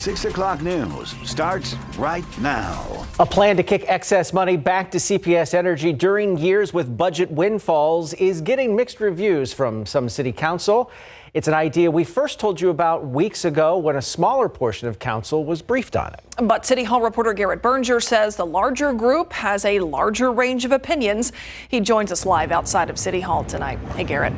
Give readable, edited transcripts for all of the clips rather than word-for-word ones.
6 o'clock news starts right now. A plan to kick excess money back to CPS Energy during years with budget windfalls is getting mixed reviews from some city council. It's an idea we first told you about weeks ago when a smaller portion of council was briefed on it. But City Hall reporter Garrett Berger says the larger group has a larger range of opinions. He joins us live outside of City Hall tonight. Hey, Garrett.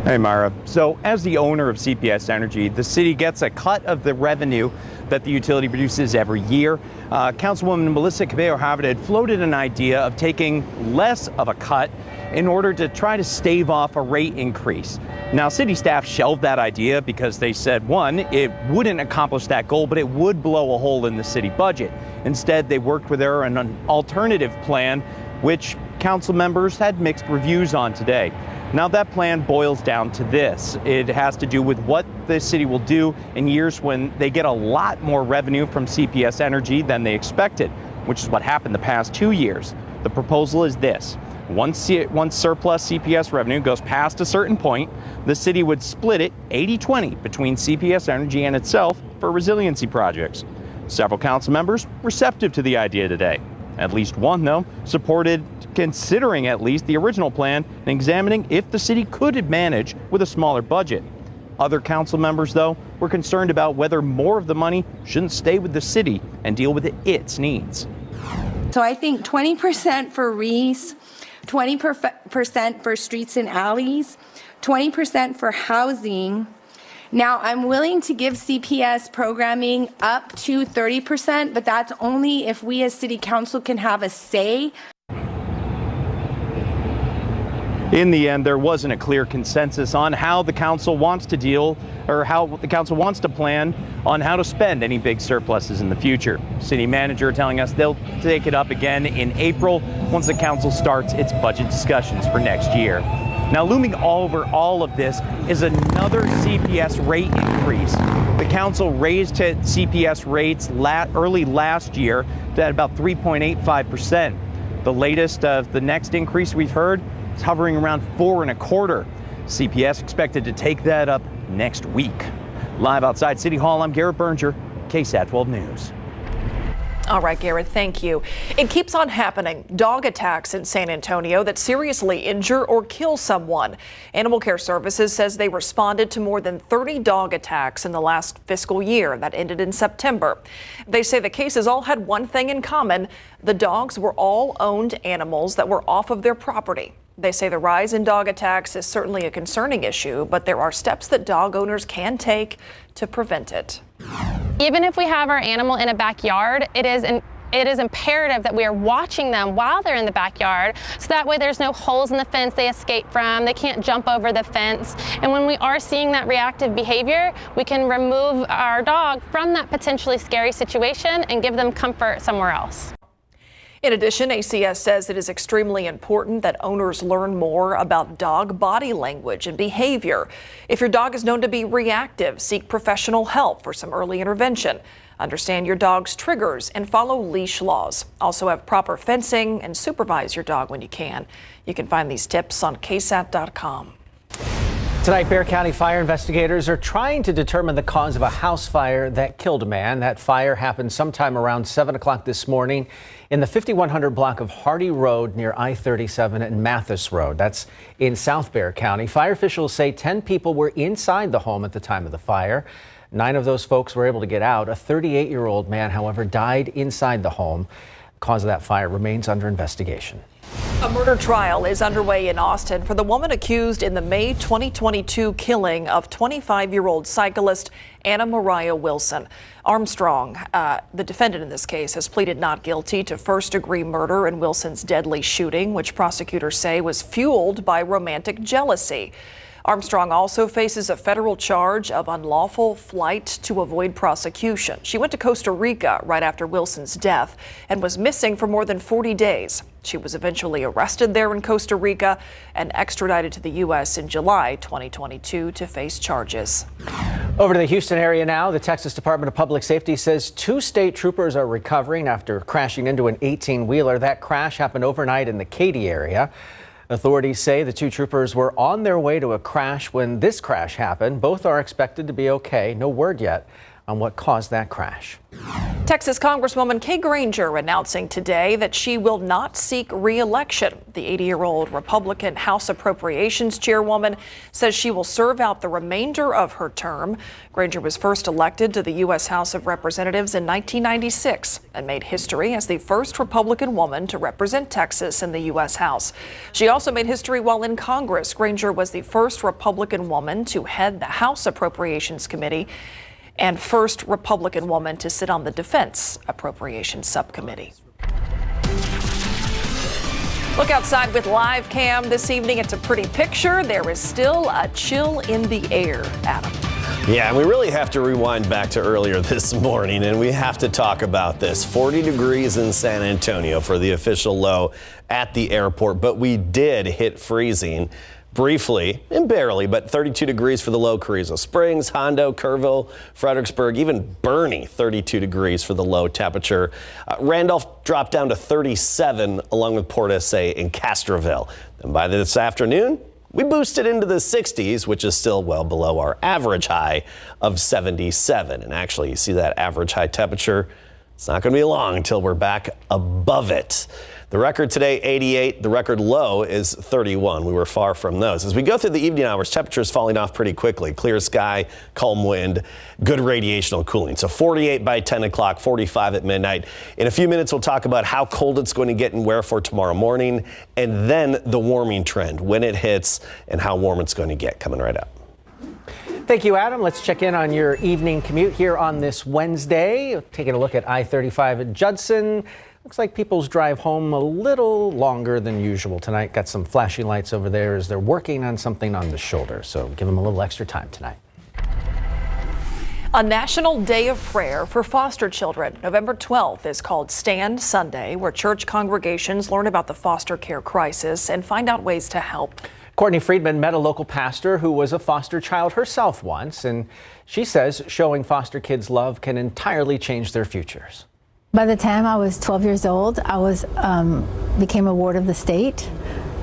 Hey, Mara. So as the owner of CPS Energy, the city gets a cut of the revenue that the utility produces every year. Councilwoman Melissa Cabello-Harvard had floated an idea of taking less of a cut in order to try to stave off a rate increase. Now, city staff shelved that idea because they said, one, it wouldn't accomplish that goal, but it would blow a hole in the city budget. Instead, they worked with her on an alternative plan, which council members had mixed reviews on today. Now that plan boils down to this. It has to do with what the city will do in years when they get a lot more revenue from CPS Energy than they expected, which is what happened the past 2 years. The proposal is this. Once surplus CPS revenue goes past a certain point, the city would split it 80-20 between CPS Energy and itself for resiliency projects. Several council members receptive to the idea today. At least one, though, supported considering at least the original plan and examining if the city could manage with a smaller budget. Other council members, though, were concerned about whether more of the money shouldn't stay with the city and deal with its needs. So I think 20% for REIS, 20% for streets and alleys, 20% for housing. Now, I'm willing to give CPS programming up to 30%, but that's only if we as city council can have a say. In the end, there wasn't a clear consensus on how the council wants to deal or how the council wants to plan on how to spend any big surpluses in the future. City manager telling us they'll take it up again in April once the council starts its budget discussions for next year. Now, looming over all of this is another CPS rate increase. The council raised CPS rates early last year to about 3.85%. The latest of the next increase we've heard is hovering around 4.25%. CPS expected to take that up next week. Live outside City Hall, I'm Garrett Berger, KSAT 12 News. All right, Garrett, thank you. It keeps on happening. Dog attacks in San Antonio that seriously injure or kill someone. Animal Care Services says they responded to more than 30 dog attacks in the last fiscal year that ended in September. They say the cases all had one thing in common. The dogs were all owned animals that were off of their property. They say the rise in dog attacks is certainly a concerning issue, but there are steps that dog owners can take to prevent it. Even if we have our animal in a backyard, it is imperative that we are watching them while they're in the backyard, so that way there's no holes in the fence they escape from, they can't jump over the fence. And when we are seeing that reactive behavior, we can remove our dog from that potentially scary situation and give them comfort somewhere else. In addition, ACS says it is extremely important that owners learn more about dog body language and behavior. If your dog is known to be reactive, seek professional help for some early intervention. Understand your dog's triggers and follow leash laws. Also have proper fencing and supervise your dog when you can. You can find these tips on KSAT.com. Tonight, Bexar County fire investigators are trying to determine the cause of a house fire that killed a man. That fire happened sometime around 7 o'clock this morning in the 5100 block of Hardy Road near I-37 and Mathis Road. That's in South Bexar County. Fire officials say 10 people were inside the home at the time of the fire. 9 of those folks were able to get out. A 38-year-old man, however, died inside the home. The cause of that fire remains under investigation. A murder trial is underway in Austin for the woman accused in the May 2022 killing of 25-year-old cyclist Anna Mariah Wilson. Armstrong, the defendant in this case, has pleaded not guilty to first-degree murder in Wilson's deadly shooting, which prosecutors say was fueled by romantic jealousy. Armstrong also faces a federal charge of unlawful flight to avoid prosecution. She went to Costa Rica right after Wilson's death and was missing for more than 40 days. She was eventually arrested there in Costa Rica and extradited to the U.S. in July 2022 to face charges. Over to the Houston area now. The Texas Department of Public Safety says 2 state troopers are recovering after crashing into an 18-wheeler. That crash happened overnight in the Katy area. Authorities say the two troopers were on their way to a crash when this crash happened. Both are expected to be okay. No word yet on what caused that crash. Texas Congresswoman Kay Granger announcing today that she will not seek re-election. The 80-year-old Republican House Appropriations Chairwoman says she will serve out the remainder of her term. Granger was first elected to the U.S. House of Representatives in 1996 and made history as the first Republican woman to represent Texas in the U.S. House. She also made history while in Congress. Granger was the first Republican woman to head the House Appropriations Committee and first Republican woman to sit on the Defense Appropriations Subcommittee. Look outside with live cam this evening. It's a pretty picture. There is still a chill in the air, Adam. Yeah, and we really have to rewind back to earlier this morning, and we have to talk about this. 40 degrees in San Antonio for the official low at the airport, but we did hit freezing briefly and barely, but 32 degrees for the low. Carrizo Springs, Hondo, Kerrville, Fredericksburg, even Bernie, 32 degrees for the low temperature. Randolph dropped down to 37 along with Port SA and Castroville. And by this afternoon, we boosted into the 60s, which is still well below our average high of 77. And actually, you see that average high temperature. It's not going to be long until we're back above it. The record today, 88. The record low is 31. We were far from those. As we go through the evening hours, temperatures falling off pretty quickly. Clear sky, calm wind, good radiational cooling. So 48 by 10 o'clock, 45 at midnight. In a few minutes, we'll talk about how cold it's going to get and where for tomorrow morning, and then the warming trend, when it hits and how warm it's going to get, coming right up. Thank you, Adam. Let's check in on your evening commute here on this Wednesday. Taking a look at I-35 at Judson. Looks like people's drive home a little longer than usual tonight. Got some flashing lights over there as they're working on something on the shoulder. So give them a little extra time tonight. A national day of prayer for foster children. November 12th is called Stand Sunday, where church congregations learn about the foster care crisis and find out ways to help. Courtney Friedman met a local pastor who was a foster child herself once, and she says showing foster kids love can entirely change their futures. By the time I was 12 years old, I became a ward of the state.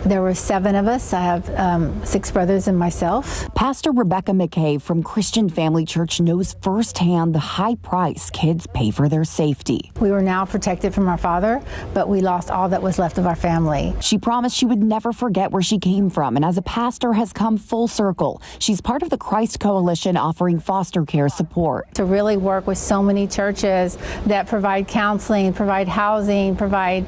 There were 7 of us. I have 6 brothers and myself. Pastor Rebecca McKay from Christian Family Church knows firsthand the high price kids pay for their safety. We were now protected from our father, but we lost all that was left of our family. She promised she would never forget where she came from, and as a pastor has come full circle. She's part of the Christ Coalition offering foster care support. To really work with so many churches that provide counseling, provide housing, provide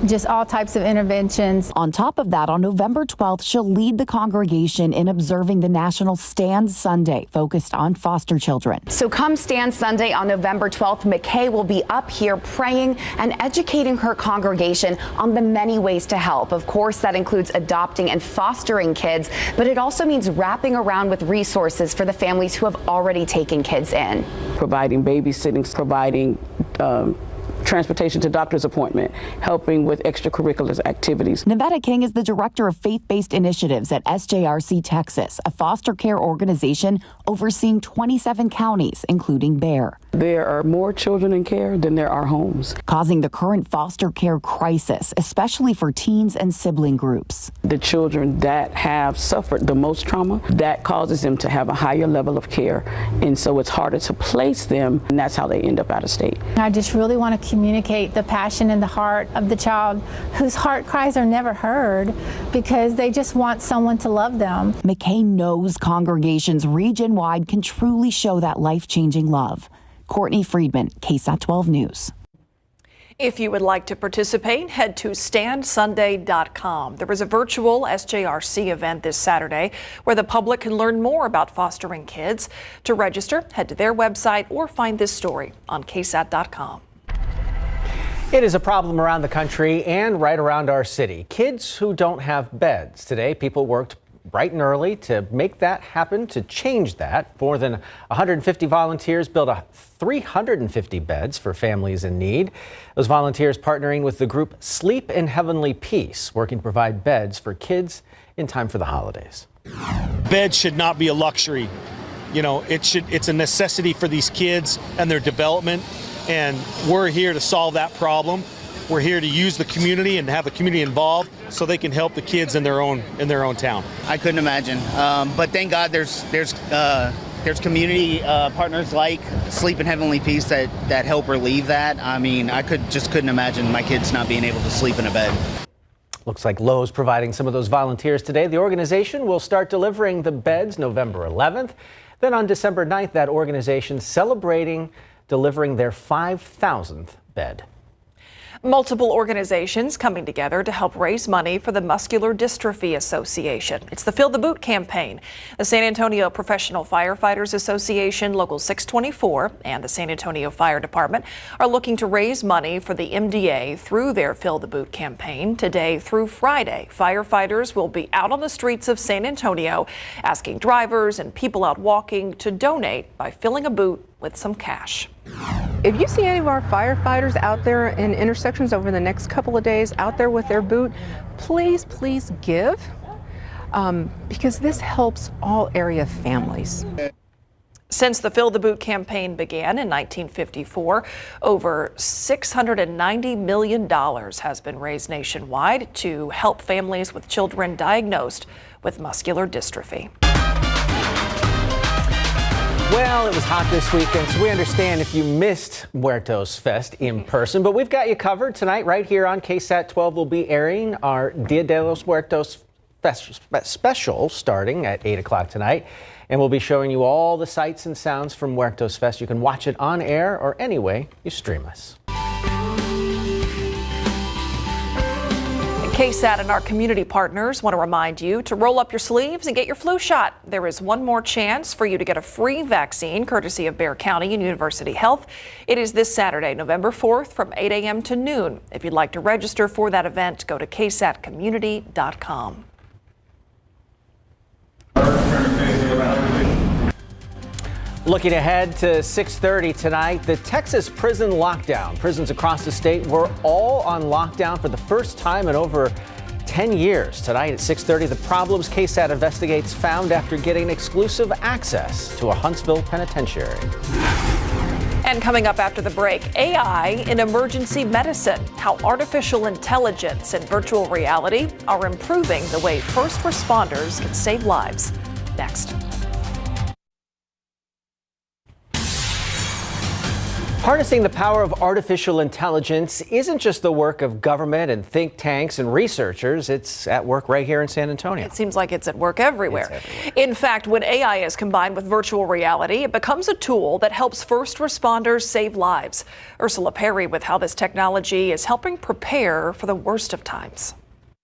just all types of interventions. On top of that, on November 12th, she'll lead the congregation in observing the National Stand Sunday focused on foster children. So come Stand Sunday on November 12th, McKay will be up here praying and educating her congregation on the many ways to help. Of course, that includes adopting and fostering kids, but it also means wrapping around with resources for the families who have already taken kids in. Providing babysitting, providing transportation to doctor's appointment, helping with extracurricular activities. Nevada King is the director of faith-based initiatives at SJRC Texas, a foster care organization overseeing 27 counties, including Bear. There are more children in care than there are homes, causing the current foster care crisis, especially for teens and sibling groups. The children that have suffered the most trauma, that causes them to have a higher level of care, and so it's harder to place them, and that's how they end up out of state. I just really want to communicate the passion in the heart of the child whose heart cries are never heard because they just want someone to love them. McKay knows congregations region-wide can truly show that life-changing love. Courtney Friedman, KSAT 12 News. If you would like to participate, head to standsunday.com. There is a virtual SJRC event this Saturday where the public can learn more about fostering kids. To register, head to their website or find this story on KSAT.com. It is a problem around the country and right around our city. Kids who don't have beds. Today, people worked bright and early to make that happen, to change that. More than 150 volunteers built 350 beds for families in need. Those volunteers partnering with the group Sleep in Heavenly Peace, working to provide beds for kids in time for the holidays. Beds should not be a luxury. You know, it's a necessity for these kids and their development. And we're here to solve that problem We're here to use the community and have the community involved so they can help the kids in their own town. I couldn't imagine, but thank God there's community partners like Sleep in Heavenly Peace that help relieve that. I mean, I couldn't imagine my kids not being able to sleep in a bed. Looks like Lowe's providing some of those volunteers today. The organization will start delivering the beds November 11th. Then on December 9th, that organization celebrating delivering their 5,000th bed. Multiple organizations coming together to help raise money for the Muscular Dystrophy Association. It's the Fill the Boot campaign. The San Antonio Professional Firefighters Association, Local 624, and the San Antonio Fire Department are looking to raise money for the MDA through their Fill the Boot campaign. Today through Friday, firefighters will be out on the streets of San Antonio asking drivers and people out walking to donate by filling a boot with some cash. If you see any of our firefighters out there in intersections over the next couple of days out there with their boot, please give, because this helps all area families. Since the Fill the Boot campaign began in 1954, over $690 million has been raised nationwide to help families with children diagnosed with muscular dystrophy. Well, it was hot this weekend, so we understand if you missed Muertos Fest in person, but we've got you covered tonight right here on KSAT 12. We'll be airing our Dia de los Muertos special starting at 8 o'clock tonight, and we'll be showing you all the sights and sounds from Muertos Fest. You can watch it on air or any way you stream us. KSAT and our community partners want to remind you to roll up your sleeves and get your flu shot. There is one more chance for you to get a free vaccine courtesy of Bexar County and University Health. It is this Saturday, November 4th from 8 a.m. to noon. If you'd like to register for that event, go to ksatcommunity.com. Looking ahead to 6:30 tonight, the Texas prison lockdown. Prisons across the state were all on lockdown for the first time in over 10 years. Tonight at 6:30, the problems KSAT investigates found after getting exclusive access to a Huntsville penitentiary. And coming up after the break, AI in emergency medicine, how artificial intelligence and virtual reality are improving the way first responders can save lives. Next. Harnessing the power of artificial intelligence isn't just the work of government and think tanks and researchers. It's at work right here in San Antonio. It seems like it's at work everywhere. In fact, when AI is combined with virtual reality, it becomes a tool that helps first responders save lives. Ursula Perry with how this technology is helping prepare for the worst of times.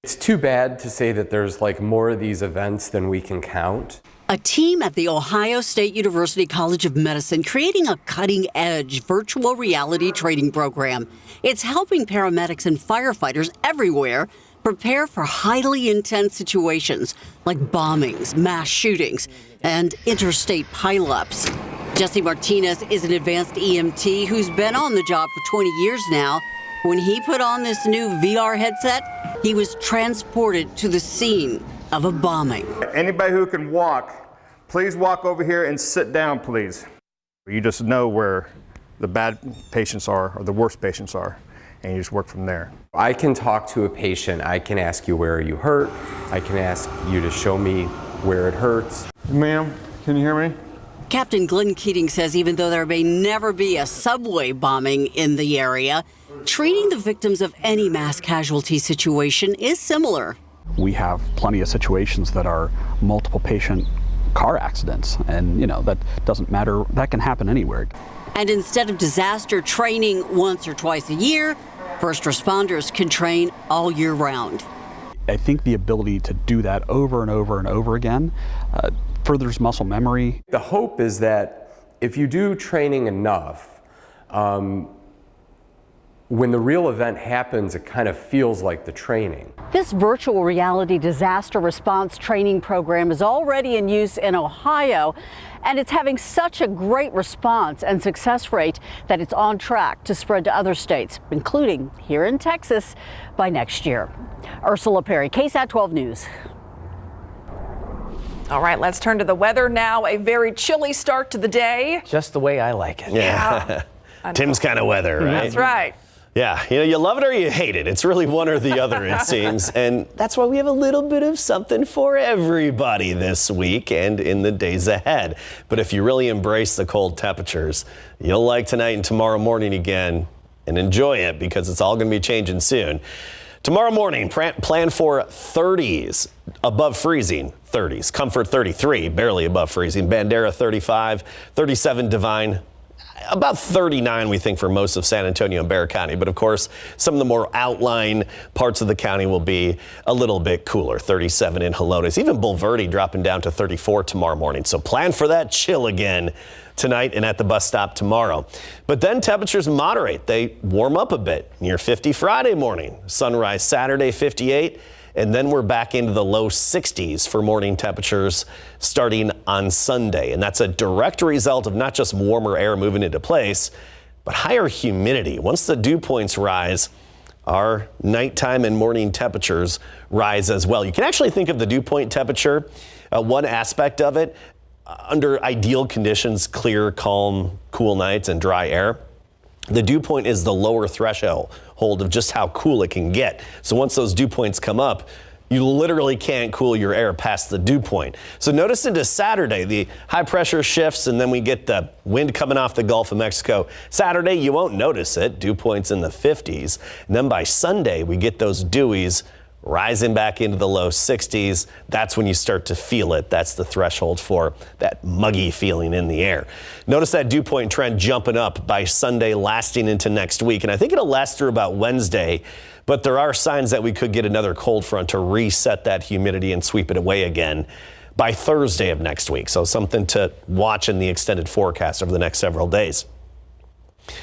It's too bad to say that there's more of these events than we can count. A team at the Ohio State University College of Medicine creating a cutting-edge virtual reality training program. It's helping paramedics and firefighters everywhere prepare for highly intense situations like bombings, mass shootings, and interstate pileups. Jesse Martinez is an advanced EMT who's been on the job for 20 years now. When he put on this new VR headset, he was transported to the scene of a bombing. Anybody who can walk, please walk over here and sit down, please. You just know where the bad patients are or the worst patients are, and you just work from there. I can talk to a patient. I can ask you where are you hurt. I can ask you to show me where it hurts. Ma'am, can you hear me? Captain Glenn Keating says even though there may never be a subway bombing in the area, treating the victims of any mass casualty situation is similar. We have plenty of situations that are multiple patient car accidents, and that doesn't matter. That can happen anywhere. And instead of disaster training once or twice a year, first responders can train all year round. I think the ability to do that over and over and over again furthers muscle memory. The hope is that if you do training enough, when the real event happens, it kind of feels like the training. This virtual reality disaster response training program is already in use in Ohio, and it's having such a great response and success rate that it's on track to spread to other states, including here in Texas, by next year. Ursula Perry, KSAT 12 News. All right, let's turn to the weather now. A very chilly start to the day. Just the way I like it. Yeah. Tim's kind of weather, right? That's right. Yeah, you love it or you hate it. It's really one or the other, it seems. And that's why we have a little bit of something for everybody this week and in the days ahead. But if you really embrace the cold temperatures, you'll like tonight and tomorrow morning again and enjoy it because it's all going to be changing soon. Tomorrow morning, plan for 30s, above freezing 30s. Comfort 33, barely above freezing. Bandera 35, 37 Divine. About 39, we think, for most of San Antonio and Bexar County. But of course, some of the more outlying parts of the county will be a little bit cooler. 37 in Helotes, even Bulverde dropping down to 34 tomorrow morning. So plan for that chill again tonight and at the bus stop tomorrow. But then temperatures moderate. They warm up a bit. Near 50 Friday morning. Sunrise Saturday, 58. And then we're back into the low 60s for morning temperatures starting on Sunday. And that's a direct result of not just warmer air moving into place, but higher humidity. Once the dew points rise, our nighttime and morning temperatures rise as well. You can actually think of the dew point temperature, one aspect of it, under ideal conditions, clear, calm, cool nights and dry air. The dew point is the lower threshold of just how cool it can get. So once those dew points come up, you literally can't cool your air past the dew point. So notice into Saturday, the high pressure shifts and then we get the wind coming off the Gulf of Mexico. Saturday, you won't notice it. Dew points in the 50s. And then by Sunday, we get those dewies rising back into the low 60s. That's when you start to feel it. That's the threshold for that muggy feeling in the air. Notice that dew point trend jumping up by Sunday, lasting into next week. And I think it'll last through about Wednesday. But there are signs that we could get another cold front to reset that humidity and sweep it away again by Thursday of next week. So something to watch in the extended forecast over the next several days.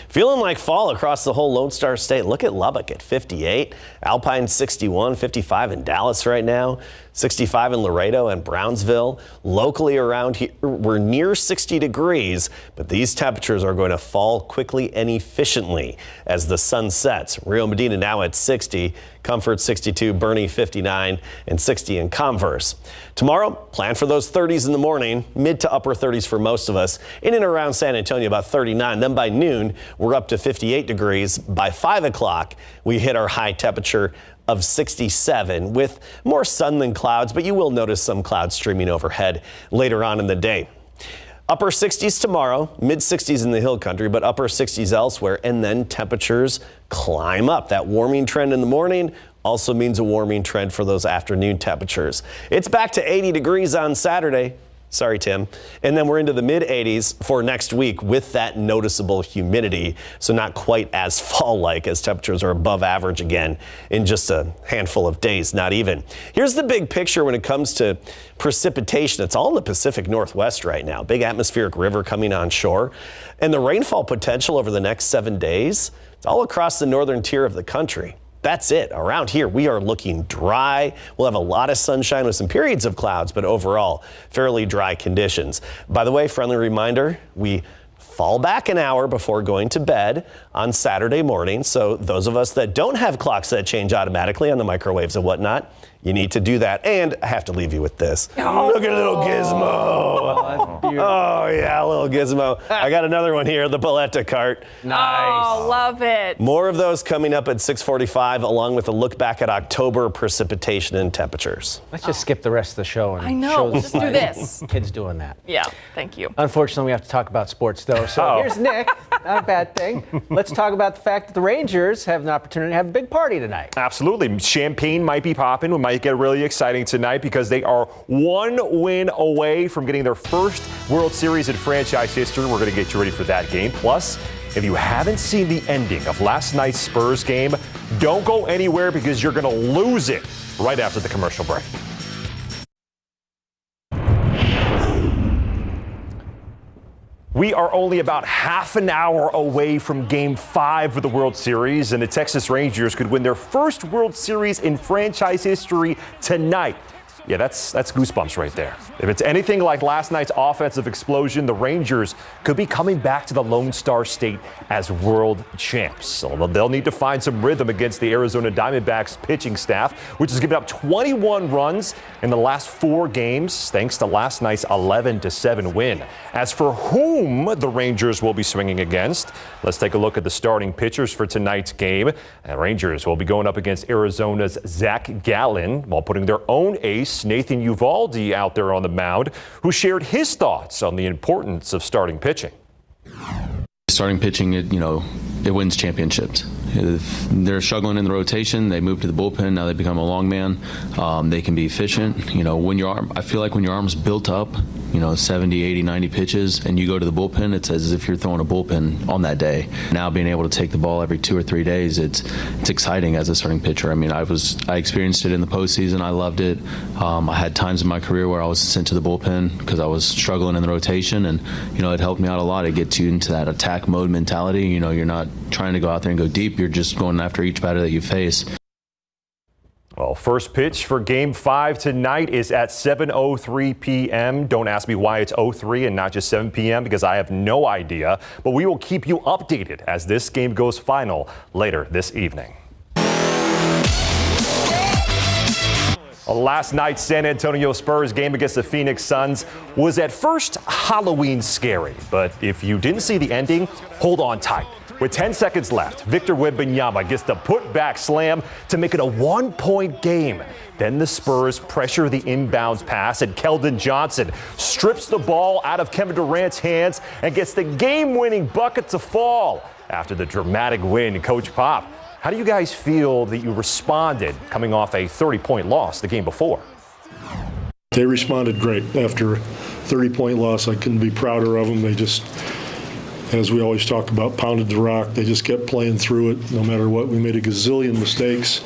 Feeling like fall across the whole Lone Star State. Look at Lubbock at 58, Alpine 61, 55 in Dallas right now, 65 in Laredo and Brownsville. Locally around here, we're near 60 degrees, but these temperatures are going to fall quickly and efficiently as the sun sets. Rio Medina now at 60, Comfort 62, Bernie 59, and 60 in Converse. Tomorrow, plan for those 30s in the morning, mid to upper 30s for most of us. In and around San Antonio, about 39. Then by noon, we're up to 58 degrees. By 5 o'clock, we hit our high temperature of 67 with more sun than clouds, but you will notice some clouds streaming overhead later on in the day. Upper 60s tomorrow, mid 60s in the hill country, but upper 60s elsewhere, and then temperatures climb up. That warming trend in the morning also means a warming trend for those afternoon temperatures. It's back to 80 degrees on Saturday. Sorry, Tim. And then we're into the mid 80s for next week with that noticeable humidity. So not quite as fall-like as temperatures are above average again in just a handful of days, not even. Here's the big picture when it comes to precipitation. It's all in the Pacific Northwest right now. Big atmospheric river coming on shore. And the rainfall potential over the next 7 days, it's all across the northern tier of the country. That's it. Around here, we are looking dry. We'll have a lot of sunshine with some periods of clouds, but overall, fairly dry conditions. By the way, friendly reminder, we fall back an hour before going to bed on Saturday morning. So those of us that don't have clocks that change automatically on the microwaves and whatnot, you need to do that. And I have to leave you with this. Oh. Look at little Gizmo. Oh, yeah, little Gizmo. I got another one here, the Paletta cart. Nice. Oh, love it. More of those coming up at 6:45, along with a look back at October precipitation and temperatures. Let's just skip the rest of the show and I know. show the Just do this. Kids doing that. Yeah, thank you. Unfortunately, we have to talk about sports, though. So here's Nick. Not a bad thing. Let's talk about the fact that the Rangers have an opportunity to have a big party tonight. Absolutely. Champagne might be popping. We might get really exciting tonight because they are one win away from getting their first World Series in franchise history. We're going to get you ready for that game. Plus, if you haven't seen the ending of last night's Spurs game, don't go anywhere because you're going to lose it right after the commercial break. We are only about half an hour away from Game 5 of the World Series, and the Texas Rangers could win their first World Series in franchise history tonight. Yeah, that's goosebumps right there. If it's anything like last night's offensive explosion, the Rangers could be coming back to the Lone Star State as world champs. Although they'll need to find some rhythm against the Arizona Diamondbacks pitching staff, which has given up 21 runs in the last 4 games, thanks to last night's 11-7 win. As for whom the Rangers will be swinging against, let's take a look at the starting pitchers for tonight's game. The Rangers will be going up against Arizona's Zach Gallen, while putting their own ace, Nathan Uvalde, out there on the mound, who shared his thoughts on the importance of starting pitching. Starting pitching, it wins championships. If they're struggling in the rotation, they move to the bullpen. Now they become a long man. They can be efficient. I feel like when your arm's built up, 70, 80, 90 pitches, and you go to the bullpen, it's as if you're throwing a bullpen on that day. Now being able to take the ball every 2 or 3 days, it's exciting as a starting pitcher. I mean, I experienced it in the postseason. I loved it. I had times in my career where I was sent to the bullpen because I was struggling in the rotation, and it helped me out a lot. It gets you into that attack mode mentality. You're not trying to go out there and go deep. You're just going after each batter that you face. Well, first pitch for Game 5 tonight is at 7:03 p.m. Don't ask me why it's 03 and not just 7 p.m. because I have no idea. But we will keep you updated as this game goes final later this evening. Last night's San Antonio Spurs game against the Phoenix Suns was at first Halloween scary. But if you didn't see the ending, hold on tight. With 10 seconds left, Victor Wembanyama gets the putback slam to make it a 1-point game. Then the Spurs pressure the inbounds pass, and Keldon Johnson strips the ball out of Kevin Durant's hands and gets the game-winning bucket to fall. After the dramatic win, Coach Pop, how do you guys feel that you responded coming off a 30-point loss the game before? They responded great. After a 30-point loss, I couldn't be prouder of them. They just, as we always talk about, pounded the rock. They just kept playing through it no matter what. We made a gazillion mistakes,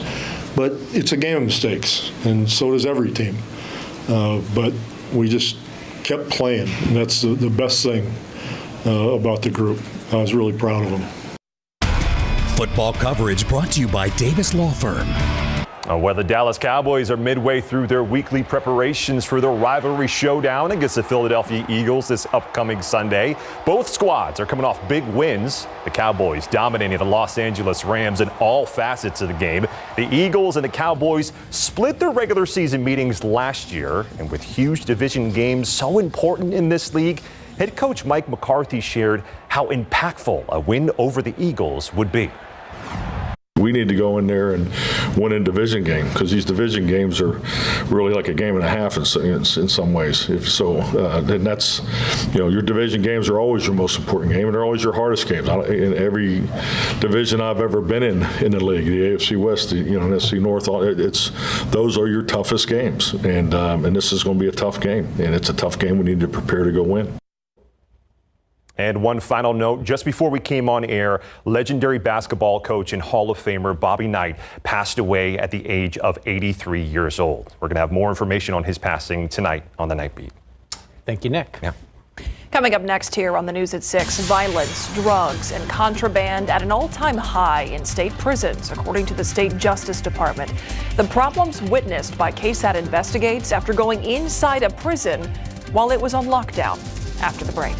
but it's a game of mistakes, and so does every team. But we just kept playing, and that's the best thing about the group. I was really proud of them. Football coverage brought to you by Davis Law Firm. Well, the Dallas Cowboys are midway through their weekly preparations for their rivalry showdown against the Philadelphia Eagles this upcoming Sunday. Both squads are coming off big wins. The Cowboys dominating the Los Angeles Rams in all facets of the game. The Eagles and the Cowboys split their regular season meetings last year, and with huge division games so important in this league, head coach Mike McCarthy shared how impactful a win over the Eagles would be. We need to go in there and win a division game because these division games are really like a game and a half in some ways. Then that's, your division games are always your most important game and they're always your hardest games. In every division I've ever been in the league, the AFC West, the NFC North, those are your toughest games, and this is going to be a tough game, and it's a tough game. We need to prepare to go win. And one final note, just before we came on air, legendary basketball coach and Hall of Famer Bobby Knight passed away at the age of 83 years old. We're going to have more information on his passing tonight on the Night Beat. Thank you, Nick. Yeah. Coming up next here on the News at 6, violence, drugs, and contraband at an all-time high in state prisons, according to the State Justice Department. The problems witnessed by KSAT investigates after going inside a prison while it was on lockdown. After the break.